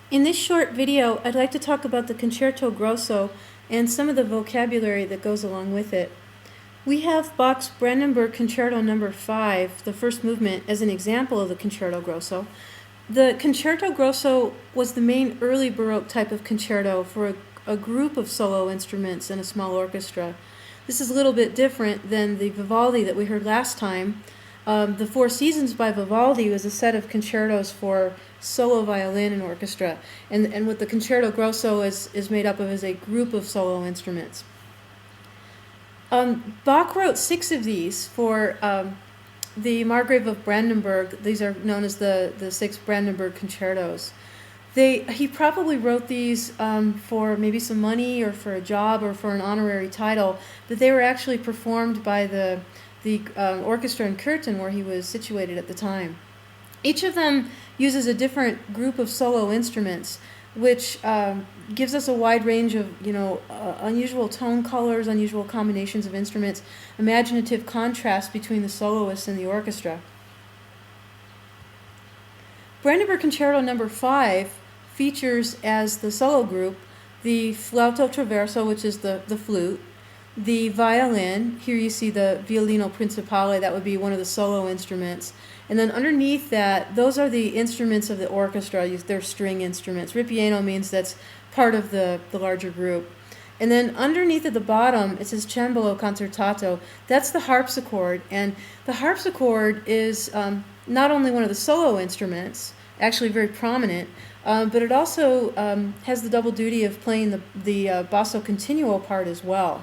In this short video, I'd like to talk about the Concerto Grosso and some of the vocabulary that goes along with it. We have Bach's Brandenburg Concerto No. 5, the first movement, as an example of the Concerto Grosso. The Concerto Grosso was the main early Baroque type of concerto for a group of solo instruments and a small orchestra. This is a little bit different than the Vivaldi that we heard last time. The Four Seasons by Vivaldi was a set of concertos for solo violin and orchestra, and what the Concerto Grosso is made up of is a group of solo instruments. Bach wrote 6 of these for the Margrave of Brandenburg. These are known as the 6 Brandenburg concertos. He probably wrote these for maybe some money or for a job or for an honorary title, but they were actually performed by the orchestra in Curtin, where he was situated at the time. Each of them uses a different group of solo instruments, which gives us a wide range of unusual tone colors, unusual combinations of instruments, imaginative contrast between the soloists and the orchestra. Brandenburg Concerto No. 5 features as the solo group the flauto traverso, which is the flute, the violin. Here you see the violino principale, that would be one of the solo instruments. And then underneath that, those are the instruments of the orchestra. They're string instruments. Ripieno means that's part of the larger group. And then underneath at the bottom, it says cembalo concertato. That's the harpsichord. And the harpsichord is not only one of the solo instruments, actually very prominent, but it also has the double duty of playing the basso continuo part as well.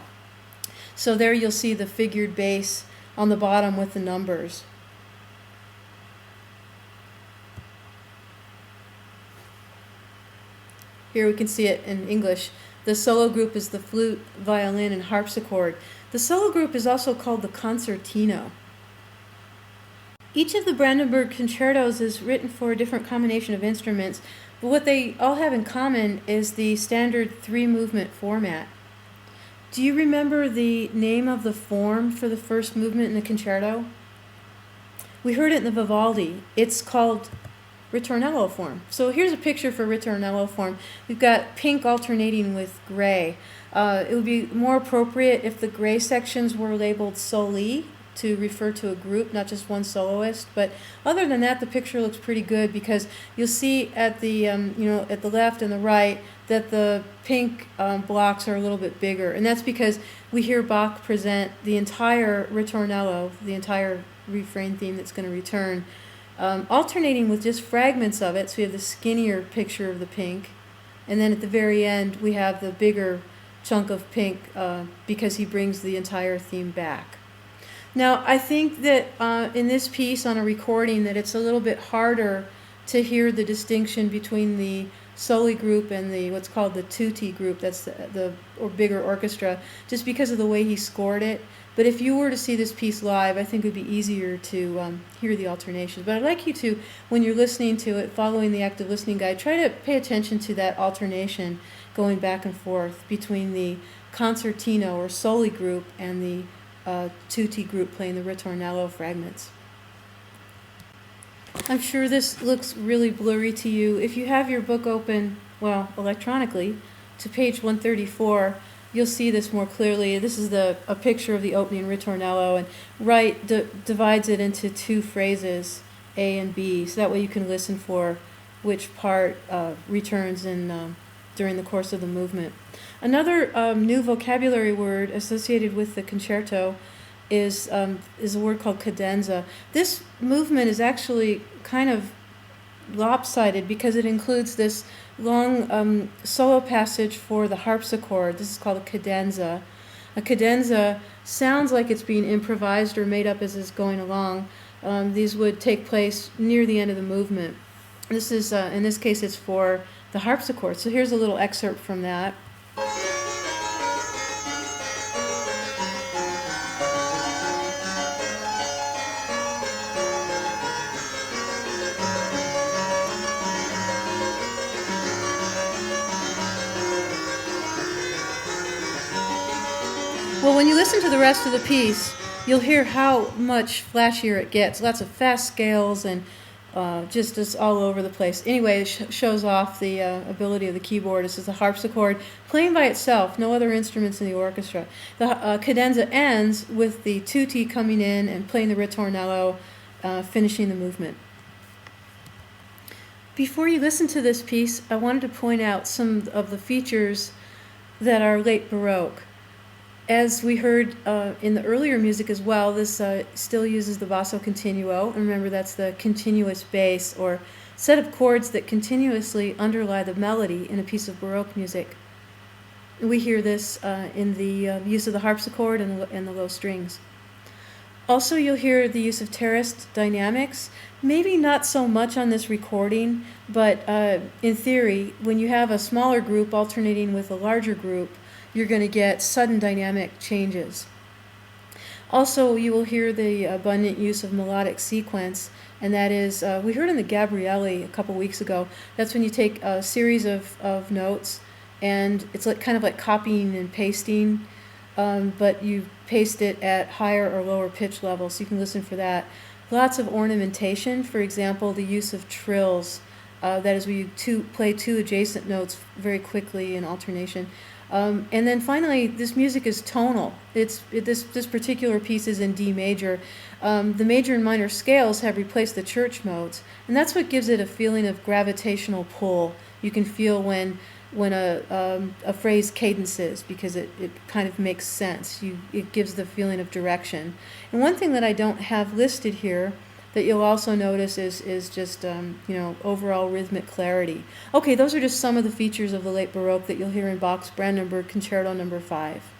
So there you'll see the figured bass on the bottom with the numbers. Here we can see it in English. The solo group is the flute, violin, and harpsichord. The solo group is also called the concertino. Each of the Brandenburg concertos is written for a different combination of instruments, but what they all have in common is the standard 3-movement format. Do you remember the name of the form for the first movement in the concerto? We heard it in the Vivaldi. It's called ritornello form. So here's a picture for ritornello form. We've got pink alternating with gray. It would be more appropriate if the gray sections were labeled soli to refer to a group, not just one soloist. But other than that, the picture looks pretty good because you'll see at the at the left and the right that the pink blocks are a little bit bigger, and that's because we hear Bach present the entire ritornello, the entire refrain theme that's going to return, alternating with just fragments of it. So we have the skinnier picture of the pink, and then at the very end we have the bigger chunk of pink because he brings the entire theme back. Now, I think that in this piece on a recording that it's a little bit harder to hear the distinction between the soli group and the what's called the tutti group, that's the bigger orchestra, just because of the way he scored it. But if you were to see this piece live, I think it would be easier to hear the alternations. But I'd like you to, when you're listening to it, following the active listening guide, try to pay attention to that alternation going back and forth between the concertino or soli group and the tutti group playing the ritornello fragments. I'm sure this looks really blurry to you. If you have your book open, electronically, to page 134, you'll see this more clearly. This is a picture of the opening ritornello, and Wright divides it into 2 phrases, A and B, so that way you can listen for which part returns during the course of the movement. Another new vocabulary word associated with the concerto is a word called cadenza. This movement is actually kind of lopsided because it includes this long solo passage for the harpsichord. This is called a cadenza. A cadenza sounds like it's being improvised or made up as it's going along. These would take place near the end of the movement. This is, in this case, it's for the harpsichord. So here's a little excerpt from that. Well, when you listen to the rest of the piece, you'll hear how much flashier it gets. Lots of fast scales and just is all over the place. Anyway, it shows off the ability of the keyboard. This is the harpsichord playing by itself, no other instruments in the orchestra. The cadenza ends with the tutti coming in and playing the ritornello, finishing the movement. Before you listen to this piece, I wanted to point out some of the features that are late Baroque. As we heard in the earlier music as well, this still uses the basso continuo. And remember, that's the continuous bass or set of chords that continuously underlie the melody in a piece of Baroque music. We hear this in the use of the harpsichord and the low strings. Also, you'll hear the use of terraced dynamics. Maybe not so much on this recording, but in theory, when you have a smaller group alternating with a larger group, you're going to get sudden dynamic changes. Also, you will hear the abundant use of melodic sequence, and that is, we heard in the Gabrielli a couple weeks ago, that's when you take a series of notes, and it's kind of like copying and pasting, but you paste it at higher or lower pitch levels, so you can listen for that. Lots of ornamentation, for example, the use of trills, that is where you play two adjacent notes very quickly in alternation. And then finally, this music is tonal. This particular piece is in D major. The major and minor scales have replaced the church modes, and that's what gives it a feeling of gravitational pull. You can feel when a phrase cadences, because it kind of makes sense. It gives the feeling of direction. And one thing that I don't have listed here that you'll also notice is just overall rhythmic clarity. Okay, those are just some of the features of the late Baroque that you'll hear in Bach's Brandenburg Concerto No. 5.